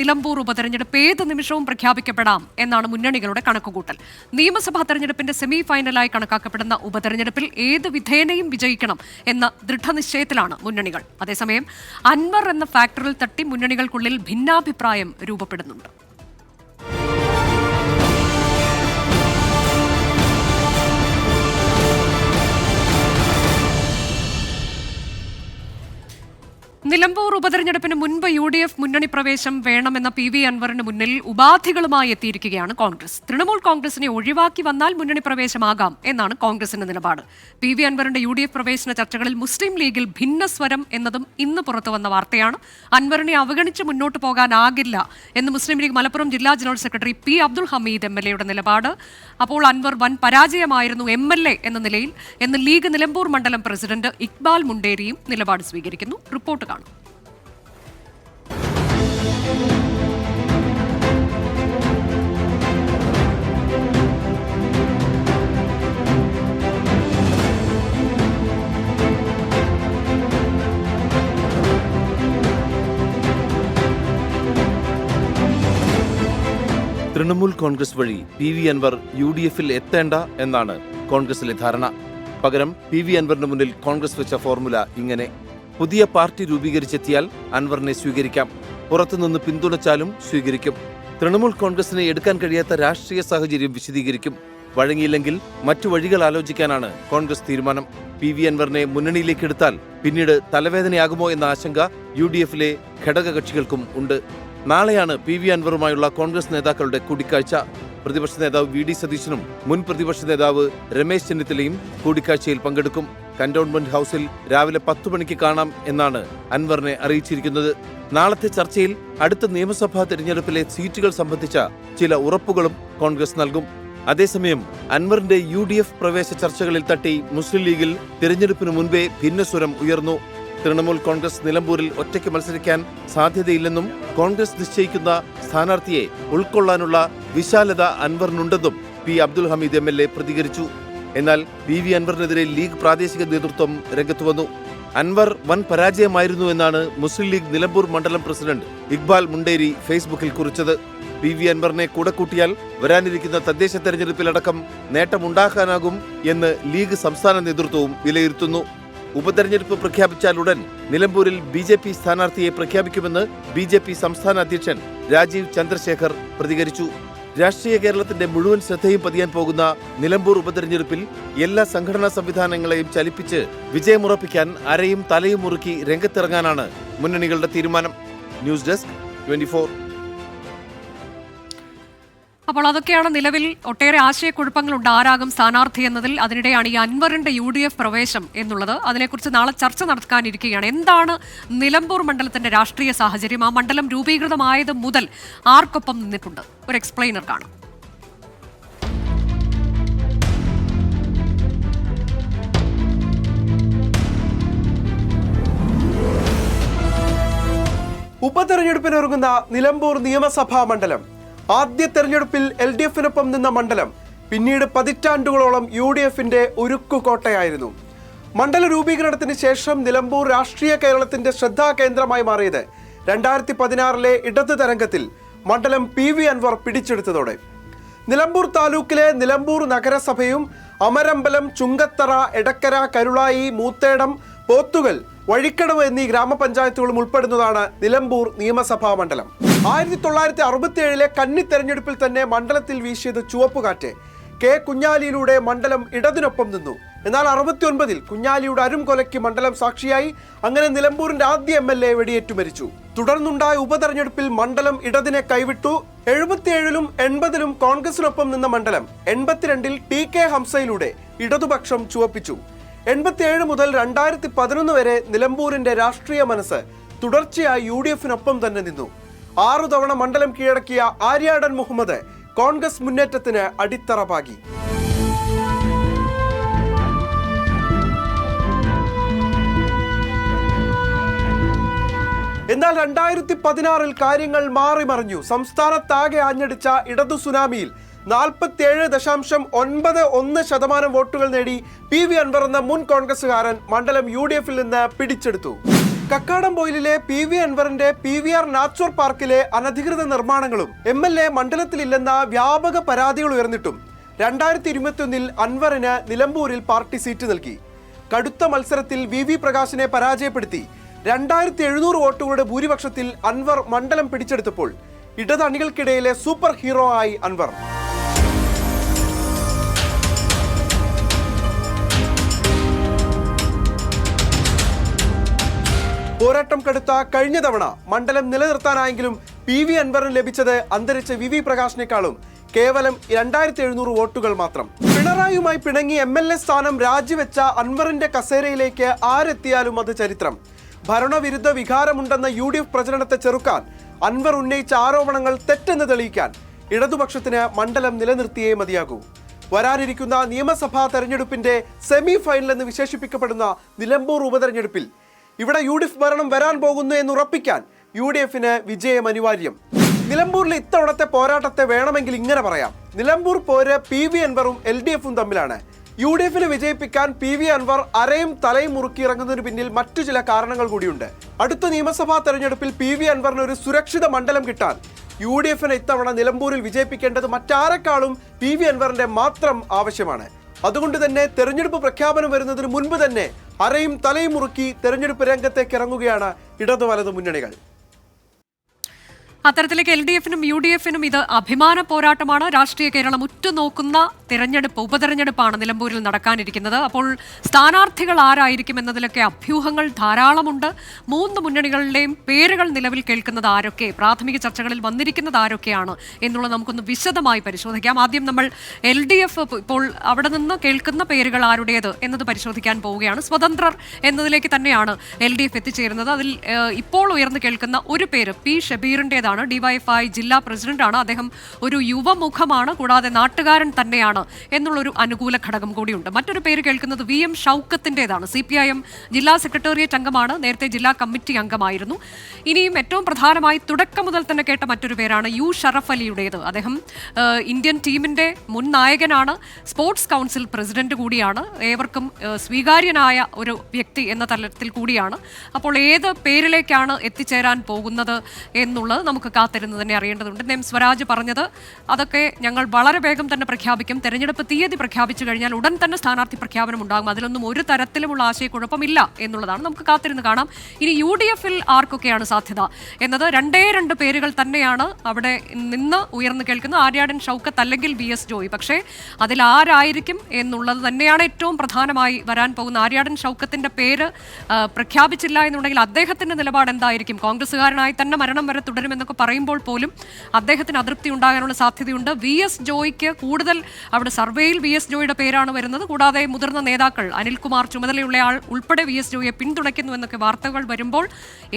നിലമ്പൂർ ഉപതെരഞ്ഞെടുപ്പ് ഏത് നിമിഷവും പ്രഖ്യാപിക്കപ്പെടാം എന്നാണ് മുന്നണികളുടെ കണക്കുകൂട്ടൽ. നിയമസഭാ തെരഞ്ഞെടുപ്പിന്റെ സെമി ഫൈനലായി കണക്കാക്കപ്പെടുന്ന ഉപതെരഞ്ഞെടുപ്പിൽ ഏത് വിധേനയും വിജയിക്കണം എന്ന ദൃഢനിശ്ചയത്തിലാണ് മുന്നണികൾ. അതേസമയം അൻവർ എന്ന ഫാക്ടറിൽ തട്ടി മുന്നണികൾക്കുള്ളിൽ ഭിന്നാഭിപ്രായം രൂപപ്പെടുന്നുണ്ട്. നിലമ്പൂർ ഉപതെരഞ്ഞെടുപ്പിന് മുൻപ് UDF മുന്നണി പ്രവേശം വേണമെന്ന PV അൻവറിന് മുന്നിൽ ഉപാധികളുമായി എത്തിയിരിക്കുകയാണ് കോൺഗ്രസ്. തൃണമൂൽ കോൺഗ്രസിനെ ഒഴിവാക്കി വന്നാൽ മുന്നണി പ്രവേശമാകാം എന്നാണ് കോൺഗ്രസിന്റെ നിലപാട്. PV അൻവറിന്റെ UDF പ്രവേശന ചർച്ചകളിൽ മുസ്ലിം ലീഗിൽ ഭിന്നസ്വരം എന്നതും ഇന്ന് പുറത്തുവന്ന വാർത്തയാണ്. അൻവറിനെ അവഗണിച്ച് മുന്നോട്ട് പോകാനാകില്ല എന്ന് മുസ്ലിം ലീഗ് മലപ്പുറം ജില്ലാ general secretary P. Abdul Hameed MLA നിലപാട്. അപ്പോൾ അൻവർ വൻ പരാജയമായിരുന്നു MLA എന്ന നിലയിൽ എന്ന് ലീഗ് നിലമ്പൂർ മണ്ഡലം പ്രസിഡന്റ് ഇക്ബാൽ മുണ്ടേരിയും നിലപാട് സ്വീകരിക്കുന്നു. റിപ്പോർട്ട് കാണും. തൃണമൂൽ കോൺഗ്രസ് വഴി PV അൻവർ UDFൽ എത്തേണ്ട എന്നാണ് കോൺഗ്രസിലെ ധാരണ. പകരം PV അൻവറിന് മുന്നിൽ കോൺഗ്രസ് വെച്ച ഫോർമുല ഇങ്ങനെ: പുതിയ പാർട്ടി രൂപീകരിച്ചെത്തിയാൽ അൻവറിനെ സ്വീകരിക്കാം, പുറത്തുനിന്ന് പിന്തുണച്ചാലും സ്വീകരിക്കും. തൃണമൂൽ കോൺഗ്രസിനെ എടുക്കാൻ കഴിയാത്ത രാഷ്ട്രീയ സാഹചര്യം വിശദീകരിക്കും. വഴങ്ങിയില്ലെങ്കിൽ മറ്റു വഴികൾ ആലോചിക്കാനാണ് കോൺഗ്രസ് തീരുമാനം. PV അൻവറിനെ മുന്നണിയിലേക്ക് എടുത്താൽ പിന്നീട് തലവേദനയാകുമോ എന്ന ആശങ്ക UDFലെ ഘടകകക്ഷികൾക്കും ഉണ്ട്. നാളെയാണ് PV അൻവറുമായുള്ള കോൺഗ്രസ് നേതാക്കളുടെ കൂടിക്കാഴ്ച. പ്രതിപക്ഷ നേതാവ് VD സതീശനും മുൻ പ്രതിപക്ഷ നേതാവ് രമേശ് ചെന്നിത്തലയും കൂടിക്കാഴ്ചയിൽ പങ്കെടുക്കും. കന്റോൺമെന്റ് ഹൌസിൽ രാവിലെ 10 മണിക്ക് കാണാം എന്നാണ് അൻവറിനെ അറിയിച്ചിരിക്കുന്നത്. നാളത്തെ ചർച്ചയിൽ അടുത്ത നിയമസഭാ തെരഞ്ഞെടുപ്പിലെ സീറ്റുകൾ സംബന്ധിച്ച ചില ഉറപ്പുകളും കോൺഗ്രസ് നൽകും. അതേസമയം അൻവറിന്റെ UDF പ്രവേശ ചർച്ചകളിൽ തട്ടി മുസ്ലിം ലീഗിൽ തിരഞ്ഞെടുപ്പിന് മുൻപേ ഭിന്നസ്വരം ഉയർന്നു. തൃണമൂൽ കോൺഗ്രസ് നിലമ്പൂരിൽ ഒറ്റയ്ക്ക് മത്സരിക്കാൻ സാധ്യതയില്ലെന്നും കോൺഗ്രസ് നിശ്ചയിക്കുന്ന സ്ഥാനാർത്ഥിയെ ഉൾക്കൊള്ളാനുള്ള വിശാലത അൻവറിനുണ്ടെന്നും P. അബ്ദുൽ ഹമീദ് MLA പ്രതികരിച്ചു. എന്നാൽ PV അൻവറിനെതിരെ ലീഗ് പ്രാദേശിക നേതൃത്വം രംഗത്തു വന്നു. അൻവർ വൻ പരാജയമായിരുന്നു എന്നാണ് മുസ്ലിം ലീഗ് നിലമ്പൂർ മണ്ഡലം പ്രസിഡന്റ് ഇക്ബാൽ മുണ്ടേരി ഫേസ്ബുക്കിൽ കുറിച്ചത്. PV അൻവറിനെ കൂടെ കൂട്ടിയാൽ വരാനിരിക്കുന്ന തദ്ദേശ തെരഞ്ഞെടുപ്പിലടക്കം നേട്ടമുണ്ടാക്കാനാകും എന്ന് ലീഗ് സംസ്ഥാന നേതൃത്വവും വിലയിരുത്തുന്നു. ഉപതെരഞ്ഞെടുപ്പ് പ്രഖ്യാപിച്ചാൽ ഉടൻ നിലമ്പൂരിൽ BJP സ്ഥാനാർത്ഥിയെ പ്രഖ്യാപിക്കുമെന്ന് BJP സംസ്ഥാന അധ്യക്ഷൻ രാജീവ് ചന്ദ്രശേഖർ പ്രതികരിച്ചു. രാഷ്ട്രീയ കേരളത്തിന്റെ മുഴുവൻ ശ്രദ്ധയും പതിയാൻ പോകുന്ന നിലമ്പൂർ ഉപതെരഞ്ഞെടുപ്പിൽ എല്ലാ സംഘടനാ സംവിധാനങ്ങളെയും ചലിപ്പിച്ച് വിജയമുറപ്പിക്കാൻ അരയും തലയും മുറുക്കി രംഗത്തിറങ്ങാനാണ് മുന്നണികളുടെ തീരുമാനം. News desk 24. അപ്പോൾ അതൊക്കെയാണ് നിലവിൽ ഒട്ടേറെ ആശയക്കുഴപ്പങ്ങളുണ്ട് ആരാകും സ്ഥാനാർത്ഥി എന്നതിൽ. അതിനിടെയാണ് ഈ അൻവറിന്റെ UDF പ്രവേശം എന്നുള്ളത്. അതിനെക്കുറിച്ച് നാളെ ചർച്ച നടക്കാനിരിക്കുകയാണ്. എന്താണ് നിലമ്പൂർ മണ്ഡലത്തിന്റെ രാഷ്ട്രീയ സാഹചര്യം? ആ മണ്ഡലം രൂപീകൃതമായത് മുതൽ ആർക്കൊപ്പം നിന്നിട്ടുണ്ട്? ഒരു എക്സ്പ്ലെയിനർ കാണാം. ഉപതെരഞ്ഞെടുപ്പിനൊരുങ്ങുന്ന നിലമ്പൂർ നിയമസഭാ മണ്ഡലം ആദ്യ തെരഞ്ഞെടുപ്പിൽ LDFനൊപ്പം നിന്ന മണ്ഡലം പിന്നീട് പതിറ്റാണ്ടുകളോളം UDFന്റെ ഉരുക്കുകോട്ടയായിരുന്നു. മണ്ഡല രൂപീകരണത്തിന് ശേഷം നിലമ്പൂർ രാഷ്ട്രീയ കേരളത്തിന്റെ ശ്രദ്ധാകേന്ദ്രമായി മാറിയത് 2016 ഇടത് തരംഗത്തിൽ മണ്ഡലം PV അൻവർ പിടിച്ചെടുത്തതോടെ. നിലമ്പൂർ താലൂക്കിലെ നിലമ്പൂർ നഗരസഭയും അമരമ്പലം, ചുങ്കത്തറ, എടക്കര, കരുളായി, മൂത്തേടം, പോത്തുകൽ, വഴിക്കടവ് എന്നീ ഗ്രാമപഞ്ചായത്തുകളും ഉൾപ്പെടുന്നതാണ് നിലമ്പൂർ നിയമസഭാ മണ്ഡലം. 1967 കന്നി തെരഞ്ഞെടുപ്പിൽ തന്നെ മണ്ഡലത്തിൽ വീശിയത് ചുവപ്പുകാറ്റ്. K. കുഞ്ഞാലിയിലൂടെ മണ്ഡലം ഇടതിനൊപ്പം നിന്നു. എന്നാൽ 69 കുഞ്ഞാലിയുടെ അരുംകൊലയ്ക്ക് മണ്ഡലം സാക്ഷിയായി. അങ്ങനെ നിലമ്പൂരിന്റെ ആദ്യ MLA വെടിയേറ്റു മരിച്ചു. തുടർന്നുണ്ടായ ഉപതെരഞ്ഞെടുപ്പിൽ മണ്ഡലം ഇടതിനെ കൈവിട്ടു. 77 80 കോൺഗ്രസിനൊപ്പം നിന്ന മണ്ഡലം 82 TK ഹംസയിലൂടെ ഇടതുപക്ഷം ചുവപ്പിച്ചു. 87 മുതൽ 2011 വരെ നിലമ്പൂരിന്റെ രാഷ്ട്രീയ മനസ്സ് തുടർച്ചയായി UDFനൊപ്പം തന്നെ നിന്നു. 6 തവണ മണ്ഡലം കീഴടക്കിയ ആര്യാടൻ മുഹമ്മദ് കോൺഗ്രസ് മുന്നേറ്റത്തിന് അടിത്തറ പാകി. എന്നാൽ 2016 കാര്യങ്ങൾ മാറിമറിഞ്ഞു. സംസ്ഥാനത്താകെ ആഞ്ഞടിച്ച ഇടതു സുനാമിയിൽ 47.91% വോട്ടുകൾ നേടി PV അൻവർ എന്ന മുൻ കോൺഗ്രസുകാരൻ മണ്ഡലം UDFൽ നിന്ന് പിടിച്ചെടുത്തു. കക്കാടംപൊയിലിലെ PV അൻവറിന്റെ PVR നാച്ചുറൽ പാർക്കിലെ അനധികൃത നിർമ്മാണങ്ങളും MLA മണ്ഡലത്തിലില്ലെന്ന വ്യാപക പരാതികൾ ഉയർന്നിട്ടും 2021 അൻവറിന് നിലമ്പൂരിൽ പാർട്ടി സീറ്റ് നൽകി. കടുത്ത മത്സരത്തിൽ VV പ്രകാശിനെ പരാജയപ്പെടുത്തി 2700 വോട്ടുകളുടെ ഭൂരിപക്ഷത്തിൽ അൻവർ മണ്ഡലം പിടിച്ചെടുത്തപ്പോൾ ഇടതണികൾക്കിടയിലെ സൂപ്പർ ഹീറോ ആയി അൻവർ. പോരാട്ടം കടുത്ത കഴിഞ്ഞ തവണ മണ്ഡലം നിലനിർത്താനായെങ്കിലും PV അൻവറിന് ലഭിച്ചത് അന്തരിച്ച VV പ്രകാശിനേക്കാളും കേവലം 2700 വോട്ടുകൾ മാത്രം. പിണറായിയുമായി പിണങ്ങി MLA സ്ഥാനം രാജിവെച്ച അൻവറിന്റെ കസേരയിലേക്ക് ആരെത്തിയാലും അത് ചരിത്രം. ഭരണവിരുദ്ധ വികാരമുണ്ടെന്ന UDF പ്രചരണത്തെ ചെറുക്കാൻ അൻവർ ഉന്നയിച്ച ആരോപണങ്ങൾ തെറ്റെന്ന് തെളിയിക്കാൻ ഇടതുപക്ഷത്തിന് മണ്ഡലം നിലനിർത്തിയേ മതിയാകൂ. വരാനിരിക്കുന്ന നിയമസഭാ തെരഞ്ഞെടുപ്പിന്റെ സെമി ഫൈനൽ എന്ന് വിശേഷിപ്പിക്കപ്പെടുന്ന നിലമ്പൂർ ഉപതെരഞ്ഞെടുപ്പിൽ ഇവിടെ UDF ഭരണം വരാൻ പോകുന്നു എന്നുറപ്പിക്കാൻ UDFന് വിജയം അനിവാര്യം. നിലമ്പൂരിലെ ഇത്തവണത്തെ പോരാട്ടത്തെ വേണമെങ്കിൽ ഇങ്ങനെ പറയാം: നിലമ്പൂർ പോര് PV അൻവറും LDFും തമ്മിലാണ്. UDFനെ വിജയിപ്പിക്കാൻ PV അൻവർ അരയും തലയും മുറുക്കി ഇറങ്ങുന്നതിന് പിന്നിൽ മറ്റു ചില കാരണങ്ങൾ കൂടിയുണ്ട്. അടുത്ത നിയമസഭാ തെരഞ്ഞെടുപ്പിൽ PV അൻവറിന് ഒരു സുരക്ഷിത മണ്ഡലം കിട്ടാൻ UDFനെ ഇത്തവണ നിലമ്പൂരിൽ വിജയിപ്പിക്കേണ്ടത് മറ്റാരെക്കാളും PV അൻവറിന്റെ മാത്രം ആവശ്യമാണ്. അതുകൊണ്ട് തന്നെ തെരഞ്ഞെടുപ്പ് പ്രഖ്യാപനം വരുന്നതിന് മുൻപ് തന്നെ അരയും തലയും മുറുക്കി തെരഞ്ഞെടുപ്പ് രംഗത്തേക്ക് ഇറങ്ങുകയാണ് ഇടതു വലതു മുന്നണികൾ. അത്തരത്തിലേക്ക് LDFനും UDFനും ഇത് അഭിമാന പോരാട്ടമാണ്. രാഷ്ട്രീയ കേരളം ഉറ്റുനോക്കുന്ന തിരഞ്ഞെടുപ്പ്, ഉപതെരഞ്ഞെടുപ്പാണ് നിലമ്പൂരിൽ നടക്കാനിരിക്കുന്നത്. അപ്പോൾ സ്ഥാനാർത്ഥികൾ ആരായിരിക്കും എന്നതിലൊക്കെ അഭ്യൂഹങ്ങൾ ധാരാളമുണ്ട്. 3 മുന്നണികളുടെയും പേരുകൾ നിലവിൽ കേൾക്കുന്നത് ആരൊക്കെ, പ്രാഥമിക ചർച്ചകളിൽ വന്നിരിക്കുന്നത് ആരൊക്കെയാണ് എന്നുള്ളത് നമുക്കൊന്ന് വിശദമായി പരിശോധിക്കാം. ആദ്യം നമ്മൾ LDF ഇപ്പോൾ അവിടെ നിന്ന് കേൾക്കുന്ന പേരുകൾ ആരുടേത് എന്നത് പരിശോധിക്കാൻ പോവുകയാണ്. സ്വതന്ത്രർ എന്നതിലേക്ക് തന്നെയാണ് LDF എത്തിച്ചേരുന്നത്. അതിൽ ഇപ്പോൾ ഉയർന്നു കേൾക്കുന്ന ഒരു പേര് P ഷബീറിൻ്റെതാണ്. DYFI ജില്ലാ പ്രസിഡന്റാണ്. അദ്ദേഹം ഒരു യുവമുഖമാണ്, കൂടാതെ നാട്ടുകാരൻ തന്നെയാണ് എന്നുള്ളൊരു അനുകൂല ഘടകം കൂടിയുണ്ട്. മറ്റൊരു പേര് കേൾക്കുന്നത് VM ഷൗക്കത്തിൻ്റെതാണ്. CPIM ജില്ലാ സെക്രട്ടേറിയറ്റ് അംഗമാണ്, നേരത്തെ ജില്ലാ കമ്മിറ്റി അംഗമായിരുന്നു. ഇനിയും ഏറ്റവും പ്രധാനമായി തുടക്കം മുതൽ തന്നെ കേട്ട മറ്റൊരു പേരാണ് U ഷറഫ് അലിയുടേത്. അദ്ദേഹം ഇന്ത്യൻ ടീമിന്റെ മുൻ നായകനാണ്, സ്പോർട്സ് കൗൺസിൽ പ്രസിഡന്റ് കൂടിയാണ്, ഏവർക്കും സ്വീകാര്യനായ ഒരു വ്യക്തി എന്ന തലത്തിൽ കൂടിയാണ്. അപ്പോൾ ഏത് പേരിലേക്കാണ് എത്തിച്ചേരാൻ പോകുന്നത് എന്നുള്ളത് നമുക്ക് കാത്തിരുന്ന് തന്നെ അറിയേണ്ടതുണ്ട്. സ്വരാജ് പറഞ്ഞത് അതൊക്കെ ഞങ്ങൾ വളരെ വേഗം തന്നെ പ്രഖ്യാപിക്കും. തെരഞ്ഞെടുപ്പ് തീയതി പ്രഖ്യാപിച്ചു കഴിഞ്ഞാൽ ഉടൻ തന്നെ സ്ഥാനാർത്ഥി പ്രഖ്യാപനം ഉണ്ടാകും. അതിലൊന്നും ഒരു തരത്തിലുമുള്ള ആശയക്കുഴപ്പമില്ല എന്നുള്ളതാണ്. നമുക്ക് കാത്തിരുന്ന് കാണാം. ഇനി UDFൽ ആർക്കൊക്കെയാണ് സാധ്യത എന്നത് 2 പേരുകൾ തന്നെയാണ് അവിടെ നിന്ന് ഉയർന്നു കേൾക്കുന്നത്. ആര്യാടൻ ഷൗക്കത്ത് അല്ലെങ്കിൽ VS ജോയ്. പക്ഷേ അതിൽ ആരായിരിക്കും എന്നുള്ളത് തന്നെയാണ് ഏറ്റവും പ്രധാനമായി വരാൻ പോകുന്ന. ആര്യാടൻ ഷൗക്കത്തിന്റെ പേര് പ്രഖ്യാപിച്ചില്ല എന്നുണ്ടെങ്കിൽ അദ്ദേഹത്തിന്റെ നിലപാട് എന്തായിരിക്കും? കോൺഗ്രസ്സുകാരനായി തന്നെ മരണം വരെ തുടരുമെന്നൊക്കെ പറയുമ്പോൾ പോലും അദ്ദേഹത്തിന് അതൃപ്തി ഉണ്ടാകാനുള്ള സാധ്യതയുണ്ട്. VS ജോയ്ക്ക് കൂടുതൽ അവിടെ സർവേയിൽ VS ജോയുടെ പേരാണ് വരുന്നത്. കൂടാതെ മുതിർന്ന നേതാക്കൾ അനിൽകുമാർ ചുമതലയുള്ളയാൾ ഉൾപ്പെടെ VS ജോയെ പിന്തുണയ്ക്കുന്നു എന്നൊക്കെ വാർത്തകൾ വരുമ്പോൾ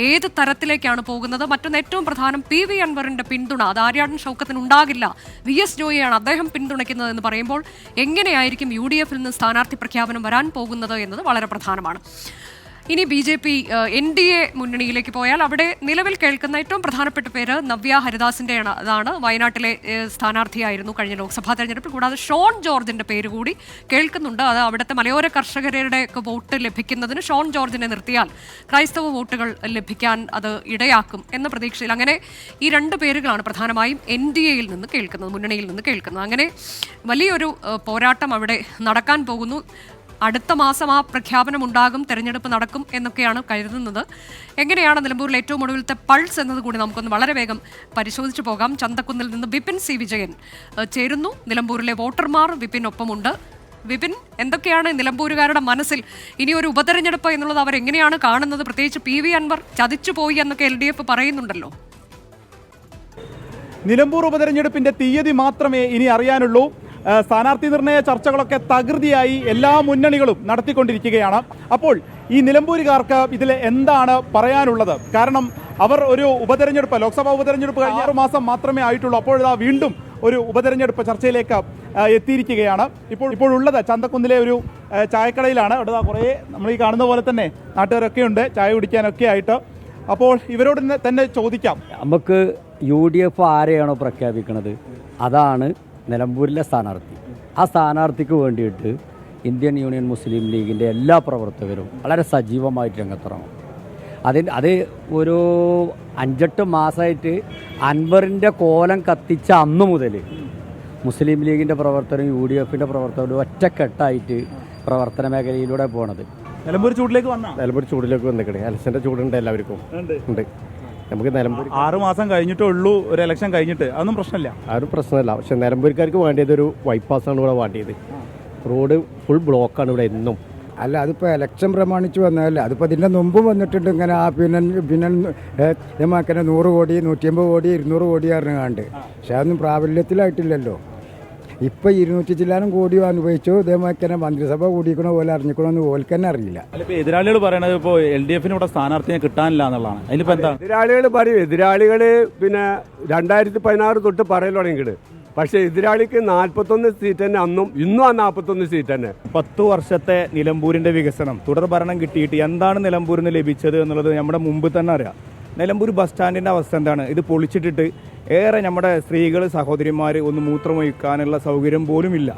ഏത് തരത്തിലേക്കാണ് പോകുന്നത്? മറ്റൊന്ന് ഏറ്റവും പ്രധാനം PV അൻവറിന്റെ പിന്തുണ. അത് ആര്യാടൻ ഷൗക്കത്തിന് ഉണ്ടാകില്ല, VS ജോയെയാണ് അദ്ദേഹം പിന്തുണയ്ക്കുന്നത് എന്ന് പറയുമ്പോൾ എങ്ങനെയായിരിക്കും UDFൽ നിന്ന് സ്ഥാനാർത്ഥി പ്രഖ്യാപനം വരാൻ പോകുന്നത് എന്നത് വളരെ പ്രധാനമാണ്. ഇനി BJP NDA മുന്നണിയിലേക്ക് പോയാൽ അവിടെ നിലവിൽ കേൾക്കുന്ന ഏറ്റവും പ്രധാനപ്പെട്ട പേര് നവ്യ ഹരിദാസിൻ്റെ അതാണ്. വയനാട്ടിലെ സ്ഥാനാർത്ഥിയായിരുന്നു കഴിഞ്ഞ ലോക്സഭാ തെരഞ്ഞെടുപ്പിൽ. കൂടാതെ ഷോൺ ജോർജിൻ്റെ പേര് കൂടി കേൾക്കുന്നുണ്ട്. അത് അവിടുത്തെ മലയോര കർഷകരുടെ വോട്ട് ലഭിക്കുന്നതിന് ഷോൺ ജോർജിനെ നിർത്തിയാൽ ക്രൈസ്തവ വോട്ടുകൾ ലഭിക്കാൻ അത് ഇടയാക്കും എന്ന പ്രതീക്ഷയിൽ അങ്ങനെ ഈ 2 പേരുകളാണ് പ്രധാനമായും NDAയിൽ നിന്ന് കേൾക്കുന്നത്, മുന്നണിയിൽ നിന്ന് കേൾക്കുന്നത്. അങ്ങനെ വലിയൊരു പോരാട്ടം അവിടെ നടക്കാൻ പോകുന്നു. അടുത്ത മാസം ആ പ്രഖ്യാപനം ഉണ്ടാകും, തെരഞ്ഞെടുപ്പ് നടക്കും എന്നൊക്കെയാണ് കരുതുന്നത്. എങ്ങനെയാണ് നിലമ്പൂരിൽ ഏറ്റവും ഒടുവിലത്തെ പൾസ് എന്നത് കൂടി നമുക്കൊന്ന് വളരെ വേഗം പരിശോധിച്ചു പോകാം. ചന്തക്കുന്നിൽ നിന്ന് വിപിൻ C വിജയൻ ചേരുന്നു. നിലമ്പൂരിലെ വോട്ടർമാർ വിപിനൊപ്പമുണ്ട്. വിപിൻ, എന്തൊക്കെയാണ് നിലമ്പൂരുകാരുടെ മനസ്സിൽ? ഇനി ഒരു ഉപതെരഞ്ഞെടുപ്പ് എന്നുള്ളത് അവരെങ്ങനെയാണ് കാണുന്നത്? പ്രത്യേകിച്ച് PV അൻവർ ചതിച്ചുപോയി എന്നൊക്കെ LDF പറയുന്നുണ്ടല്ലോ. നിലമ്പൂർ ഉപതെരഞ്ഞെടുപ്പിന്റെ തീയതി മാത്രമേ ഇനി അറിയാനുള്ളൂ. സ്ഥാനാർത്ഥി നിർണയ ചർച്ചകളൊക്കെ തകൃതിയായി എല്ലാ മുന്നണികളും നടത്തിക്കൊണ്ടിരിക്കുകയാണ്. അപ്പോൾ ഈ നിലമ്പൂരുകാർക്ക് ഇതിൽ എന്താണ് പറയാനുള്ളത്? കാരണം അവർ ഒരു ഉപതെരഞ്ഞെടുപ്പ്, ലോക്സഭാ ഉപതെരഞ്ഞെടുപ്പ് കഴിഞ്ഞ 6 മാസം മാത്രമേ ആയിട്ടുള്ളൂ. അപ്പോഴിതാ വീണ്ടും ഒരു ഉപതെരഞ്ഞെടുപ്പ് ചർച്ചയിലേക്ക് എത്തിയിരിക്കുകയാണ്. ഇപ്പോഴുള്ളത് ചന്തക്കുന്നിലെ ഒരു ചായക്കടയിലാണ്. അവിടെ കുറേ നമ്മൾ ഈ കാണുന്ന പോലെ തന്നെ നാട്ടുകാരൊക്കെ ഉണ്ട് ചായ കുടിക്കാനൊക്കെ ആയിട്ട്. അപ്പോൾ ഇവരോട് തന്നെ ചോദിക്കാം. നമുക്ക് UDF ആരെയാണോ പ്രഖ്യാപിക്കുന്നത് അതാണ് നിലമ്പൂരിലെ സ്ഥാനാർത്ഥി. ആ സ്ഥാനാർത്ഥിക്ക് വേണ്ടിയിട്ട് ഇന്ത്യൻ യൂണിയൻ മുസ്ലിം ലീഗിൻ്റെ എല്ലാ പ്രവർത്തകരും വളരെ സജീവമായിട്ട് രംഗത്തിറങ്ങും. അത് ഒരു 5-8 മാസമായിട്ട് അൻവറിൻ്റെ കോലം കത്തിച്ച അന്ന് മുതൽ മുസ്ലിം ലീഗിൻ്റെ പ്രവർത്തനം UDFിൻ്റെ പ്രവർത്തനം ഒറ്റക്കെട്ടായിട്ട് പ്രവർത്തന മേഖലയിലൂടെ പോണത്. നിലമ്പൂർ ചൂടിലേക്ക് വന്നാൽ നിലമ്പൂർ ചൂടിലേക്ക് വന്നിക്കണേ. ഇലക്ഷൻ്റെ ചൂടുണ്ട് എല്ലാവർക്കും ഉണ്ട്. നമുക്ക് നിലമ്പൂർ 6 മാസം കഴിഞ്ഞിട്ടേ ഉള്ളൂ ഒരു ഇലക്ഷൻ കഴിഞ്ഞിട്ട്, അതൊന്നും പ്രശ്നമില്ല. ആരും പ്രശ്നമല്ല. പക്ഷെ നിലമ്പൂർക്കാർക്ക് വേണ്ടിയത് ഒരു ബൈപ്പാസാണ് ഇവിടെ വേണ്ടിയത്. റോഡ് ഫുൾ ബ്ലോക്കാണ് ഇവിടെ എന്നും. അല്ല, അതിപ്പോൾ ഇലക്ഷൻ പ്രമാണിച്ച് വന്നതല്ല, അതിപ്പോൾ ഇതിൻ്റെ മുമ്പും വന്നിട്ടുണ്ട് ഇങ്ങനെ. പിന്നെ ഇതേമാക്കനെ 100 കോടി 150 കോടി 200 കോടി അറിഞ്ഞാണ്ട്. പക്ഷെ അതൊന്നും പ്രാബല്യത്തിലായിട്ടില്ലല്ലോ. ഇപ്പം 200 ചില്ലാനും കോടി അനുഭവിച്ചു. ഇതേമാക്കനെ മന്ത്രിസഭ കൂടിക്കണോ പോലെ അറിഞ്ഞിക്കണമെന്ന് ഓൽക്കന്നെ അറിയില്ല. അതിപ്പോൾ എതിരാളികൾ പറയണത് ഇപ്പോൾ LDFന് ഇവിടെ സ്ഥാനാർത്ഥിയെ കിട്ടാനില്ല എന്നുള്ളതാണ്. അതിലിപ്പോൾ എന്താ എതിരാളികൾ പറയും? എതിരാളികൾ പിന്നെ 2016 തൊട്ട് പറയൽ തുടങ്ങിയിട്ട്. പക്ഷേ എതിരാളിക്ക് 41 സീറ്റ് തന്നെ അന്നും ഇന്നും ആ 41 സീറ്റ് തന്നെ. 10 വർഷത്തെ നിലമ്പൂരിൻ്റെ വികസനം തുടർ ഭരണം കിട്ടിയിട്ട് എന്താണ് നിലമ്പൂരിന് ലഭിച്ചത് എന്നുള്ളത് നമ്മുടെ മുമ്പ് തന്നെ അറിയാം. നിലമ്പൂർ ബസ് സ്റ്റാൻഡിൻ്റെ അവസ്ഥ എന്താണ്? ഇത് പൊളിച്ചിട്ടിട്ട് ഏറെ നമ്മുടെ സ്ത്രീകൾ സഹോദരിമാർ ഒന്ന് മൂത്രമൊഴിക്കാനുള്ള സൗകര്യം പോലും ഇല്ല.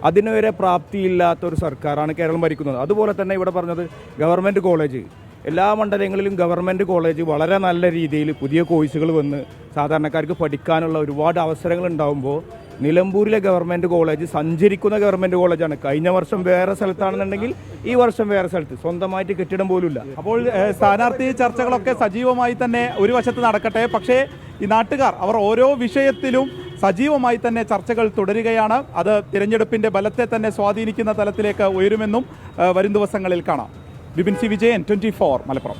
അതിന് വരെ പ്രാപ്തിയില്ലാത്തൊരു സർക്കാരാണ് കേരളം ഭരിക്കുന്നത്. അതുപോലെ തന്നെ ഇവിടെ പറഞ്ഞത് ഗവൺമെൻറ് കോളേജ്, എല്ലാ മണ്ഡലങ്ങളിലും ഗവൺമെൻറ് കോളേജ് വളരെ നല്ല രീതിയിൽ പുതിയ കോഴ്സുകൾ വന്ന് സാധാരണക്കാർക്ക് പഠിക്കാനുള്ള ഒരുപാട് അവസരങ്ങൾ ഉണ്ടാകുമ്പോൾ നിലമ്പൂരിലെ ഗവൺമെൻറ് കോളേജ് സഞ്ചരിക്കുന്ന ഗവൺമെൻറ് കോളേജാണ്. കഴിഞ്ഞ വർഷം വേറെ സ്ഥലത്താണെന്നുണ്ടെങ്കിൽ ഈ വർഷം വേറെ സ്ഥലത്ത്, സ്വന്തമായിട്ട് കെട്ടിടം പോലുമില്ല. അപ്പോൾ സ്ഥാനാർത്ഥി ചർച്ചകളൊക്കെ സജീവമായി തന്നെ ഒരു വശത്ത് നടക്കട്ടെ. പക്ഷേ ഈ നാട്ടുകാർ അവർ ഓരോ വിഷയത്തിലും സജീവമായി തന്നെ ചർച്ചകൾ തുടരുകയാണ്. അത് തിരഞ്ഞെടുപ്പിൻ്റെ ബലത്തെ തന്നെ സ്വാധീനിക്കുന്ന തലത്തിലേക്ക് ഉയരുമെന്നും വരും ദിവസങ്ങളിൽ കാണാം. ബിപിൻ സി വിജയൻ, 24 മലപ്പുറം.